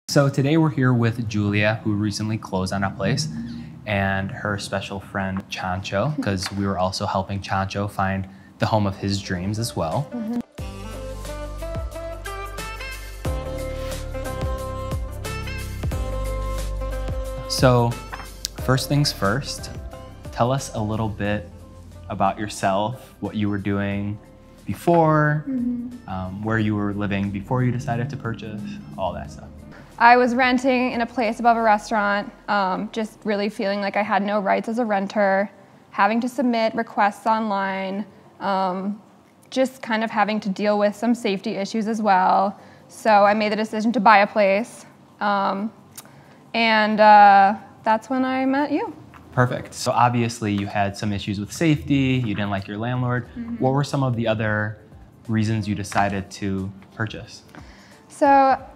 So today we're here with Julia, who recently closed on a place, and her special friend Chancho, because we were also helping Chancho find the home of his dreams as well. So first things first, tell us a little bit about yourself, what you were doing before, where you were living before you decided to purchase, all that stuff. I was renting in a place above a restaurant, just really feeling like I had no rights as a renter, having to submit requests online, just kind of having to deal with some safety issues as well. So I made the decision to buy a place, and that's when I met you. Perfect. So obviously you had some issues with safety, you didn't like your landlord. What were some of the other reasons you decided to purchase? So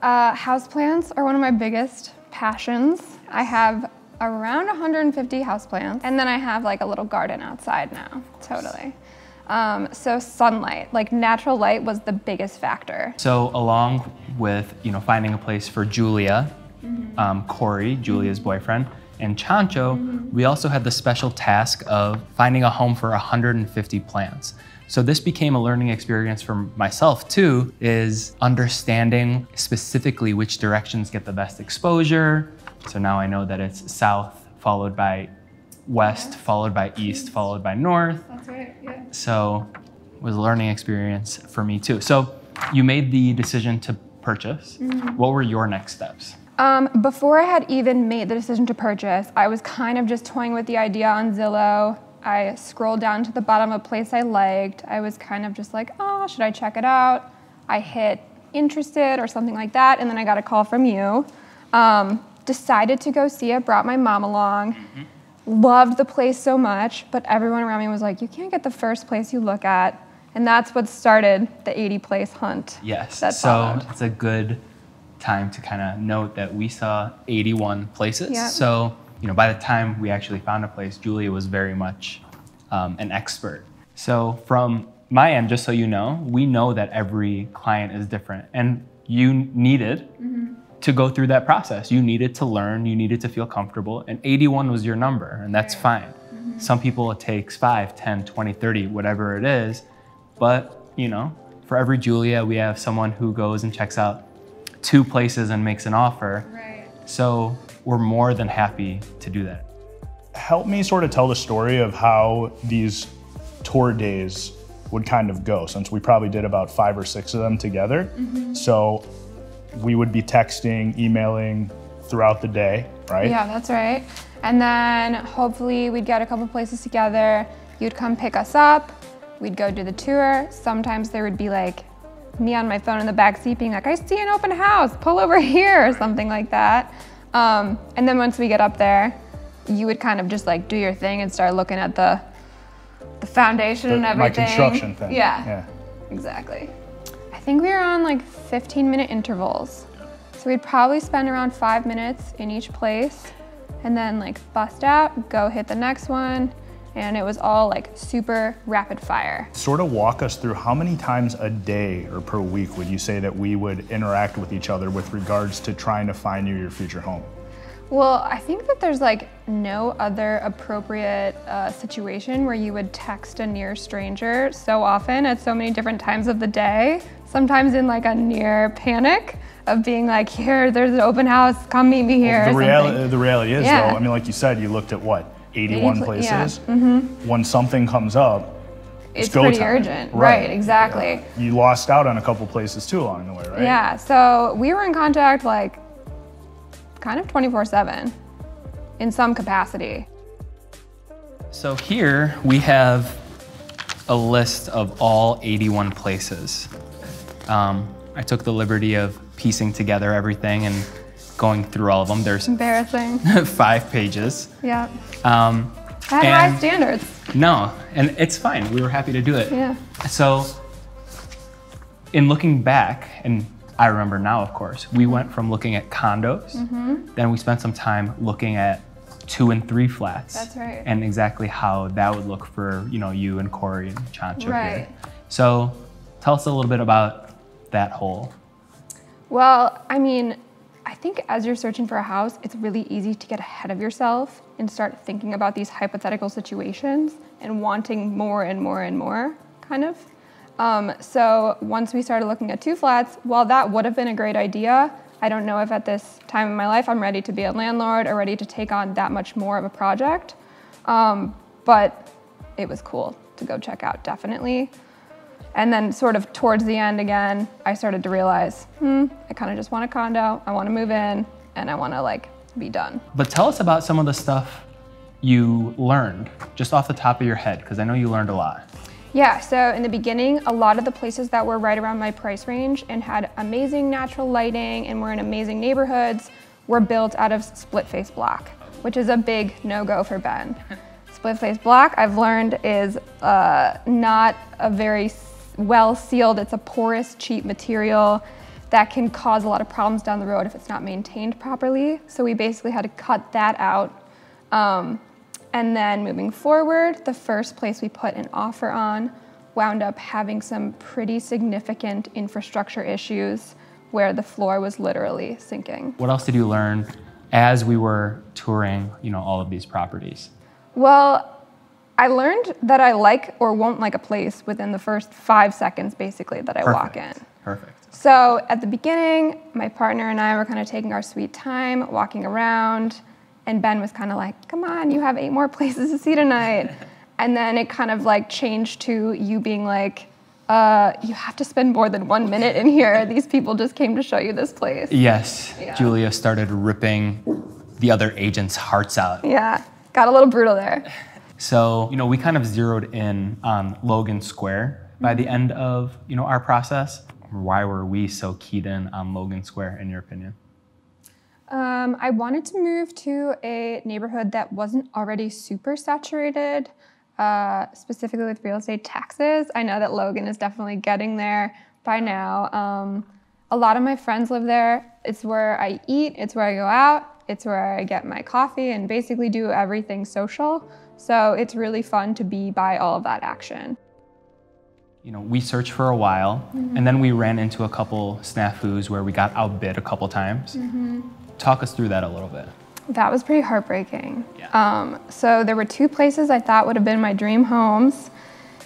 houseplants are one of my biggest passions. I have around 150 houseplants, and then I have like a little garden outside now, totally. So sunlight, like natural light was the biggest factor. So along with finding a place for Julia, Corey, Julia's boyfriend, and Chancho, we also had the special task of finding a home for 150 plants. So this became a learning experience for myself too, is understanding specifically which directions get the best exposure. So now I know that it's south, followed by west, followed by east, followed by north. That's right, yeah. So it was a learning experience for me too. So you made the decision to purchase. What were your next steps? Before I had even made the decision to purchase, I was kind of just toying with the idea on Zillow. I scrolled down to the bottom of a place I liked. I was kind of just like, oh, should I check it out? I hit interested or something like that, and then I got a call from you. Decided to go see it, brought my mom along. Loved the place so much, but everyone around me was like, you can't get the first place you look at. And that's what started the 80 place hunt. Yes, so it's a good time to kind of note that we saw 81 places. Yep. So by the time we actually found a place, Julia was very much an expert. So from my end, just so you know, we know that every client is different, and you needed to go through that process. You needed to learn, you needed to feel comfortable, and 81 was your number, and that's fine. Some people it takes 5, 10, 20, 30, whatever it is, but for every Julia, we have someone who goes and checks out 2 places and makes an offer. So we're more than happy to do that. Help me sort of tell the story of how these tour days would kind of go, since we probably did about 5 or 6 of them together. So we would be texting, emailing throughout the day, right? Yeah, that's right. And then hopefully we'd get a couple places together. You'd come pick us up. We'd go do the tour. Sometimes there would be like me on my phone in the back seat being like, I see an open house, pull over here, or something like that. And then once we get up there, you would kind of just like do your thing and start looking at the foundation and everything. My construction thing. Yeah, exactly. I think we were on like 15-minute intervals. So we'd probably spend around 5 minutes in each place and then like bust out, go hit the next one. And it was all like super rapid fire. Sort of walk us through how many times a day or per week would you say that we would interact with each other with regards to trying to find you your future home? Well, I think that there's like no other appropriate situation where you would text a near stranger so often at so many different times of the day, sometimes in like a near panic of being like, here, there's an open house, come meet me here. Well, the reality is though, I mean, like you said, you looked at what? 81 places. When something comes up, it's go pretty time. urgent. Right, exactly. Yeah. You lost out on a couple places too along the way, right? Yeah, so we were in contact like kind of 24/7 in some capacity. So here we have a list of all 81 places. I took the liberty of piecing together everything and going through all of them. There's embarrassing 5 pages. Yeah. I had high standards. No, and it's fine. We were happy to do it. Yeah. So in looking back, and I remember now, of course, we went from looking at condos, then we spent some time looking at 2 and 3 flats. That's right. And exactly how that would look for, you and Corey and Chancho right. here. So tell us a little bit about that whole. Well, I mean, I think as you're searching for a house, it's really easy to get ahead of yourself and start thinking about these hypothetical situations and wanting more and more and more, kind of. So once we started looking at 2 flats, while that would have been a great idea, I don't know if at this time in my life I'm ready to be a landlord or ready to take on that much more of a project. But it was cool to go check out, definitely. And then sort of towards the end again, I started to realize, I kind of just want a condo, I want to move in, and I want to like be done. But tell us about some of the stuff you learned just off the top of your head, because I know you learned a lot. Yeah, so in the beginning, a lot of the places that were right around my price range and had amazing natural lighting and were in amazing neighborhoods were built out of split face block, which is a big no-go for Ben. Split face block, I've learned, is not a very well sealed. It's a porous, cheap material that can cause a lot of problems down the road if it's not maintained properly. So we basically had to cut that out. And then moving forward, the first place we put an offer on wound up having some pretty significant infrastructure issues where the floor was literally sinking. What else did you learn as we were touring, all of these properties? Well, I learned that I like or won't like a place within the first 5 seconds, basically, that I walk in. Perfect. So at the beginning, my partner and I were kind of taking our sweet time, walking around, and Ben was kind of like, come on, you have 8 more places to see tonight. And then it kind of like changed to you being like, you have to spend more than 1 minute in here. These people just came to show you this place. Yes, Yeah. Julia started ripping the other agents' hearts out. Yeah, got a little brutal there. So, we kind of zeroed in on Logan Square by the end of, our process. Why were we so keyed in on Logan Square, in your opinion? I wanted to move to a neighborhood that wasn't already super saturated, specifically with real estate taxes. I know that Logan is definitely getting there by now. A lot of my friends live there. It's where I eat, it's where I go out, it's where I get my coffee and basically do everything social. So it's really fun to be by all of that action. We searched for a while, and then we ran into a couple snafus where we got outbid a couple times. Talk us through that a little bit. That was pretty heartbreaking. Yeah. So there were 2 places I thought would have been my dream homes.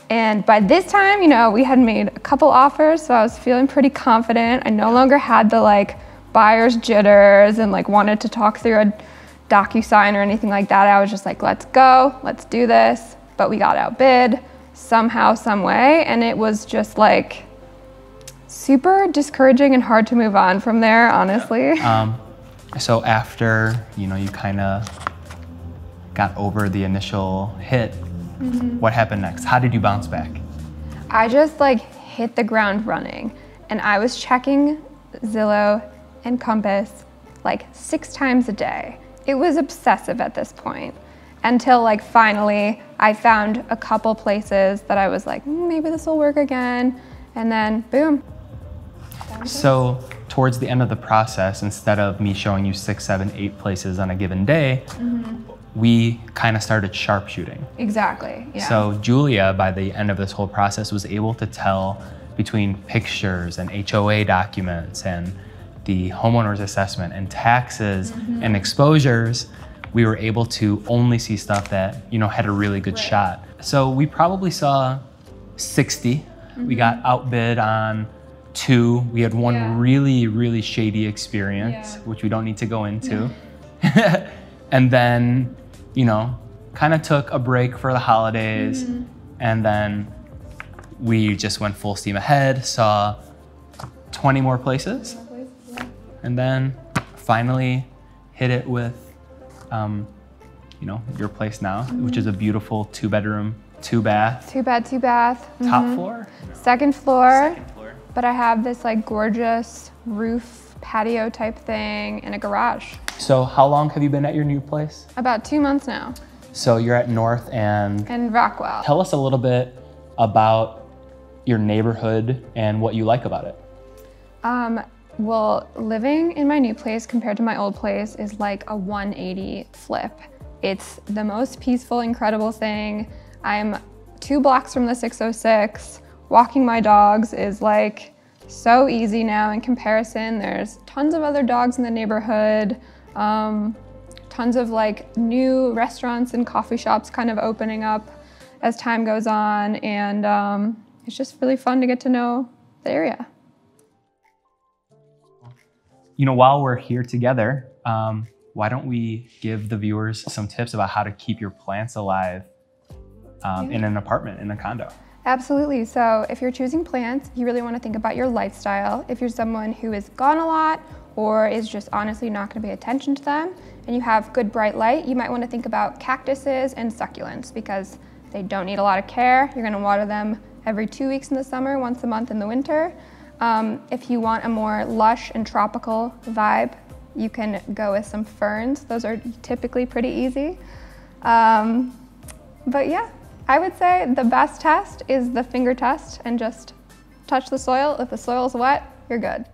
And by this time, we had made a couple offers, so I was feeling pretty confident. I no longer had the buyer's jitters and wanted to talk through a DocuSign or anything like that. I was just like, let's go, let's do this. But we got outbid somehow, some way, and it was just super discouraging and hard to move on from there, honestly. So after, you kind of got over the initial hit, what happened next? How did you bounce back? I just hit the ground running, and I was checking Zillow and Compass 6 times a day. It was obsessive at this point until finally I found a couple places that I was like, maybe this will work again, and then boom. So towards the end of the process, instead of me showing you 6, 7, 8 places on a given day, we kind of started sharpshooting. Exactly, yeah. So Julia, by the end of this whole process, was able to tell between pictures and HOA documents and the homeowner's assessment and taxes and exposures, we were able to only see stuff that, had a really good shot. So we probably saw 60. We got outbid on 2. We had one really, really shady experience, which we don't need to go into. And then, kind of took a break for the holidays. And then we just went full steam ahead, saw 20 more places. And then finally hit it with, your place now, which is a beautiful 2-bedroom, 2-bath. 2-bed, 2-bath. Top floor? Second floor. Second floor. But I have this gorgeous roof patio type thing and a garage. So how long have you been at your new place? About 2 months now. So you're at North and Rockwell. Tell us a little bit about your neighborhood and what you like about it. Well, living in my new place compared to my old place is like a 180 flip. It's the most peaceful, incredible thing. I'm 2 blocks from the 606. Walking my dogs is like so easy now in comparison. There's tons of other dogs in the neighborhood, tons of like new restaurants and coffee shops kind of opening up as time goes on, and it's just really fun to get to know the area. You know, while we're here together, why don't we give the viewers some tips about how to keep your plants alive in an apartment, in a condo? Absolutely. So if you're choosing plants, you really want to think about your lifestyle. If you're someone who is gone a lot or is just honestly not going to pay attention to them, and you have good bright light, you might want to think about cactuses and succulents because they don't need a lot of care. You're going to water them every 2 weeks in the summer, once a month in the winter. If you want a more lush and tropical vibe, you can go with some ferns. Those are typically pretty easy. But yeah, I would say the best test is the finger test, and just touch the soil. If the soil's wet, you're good.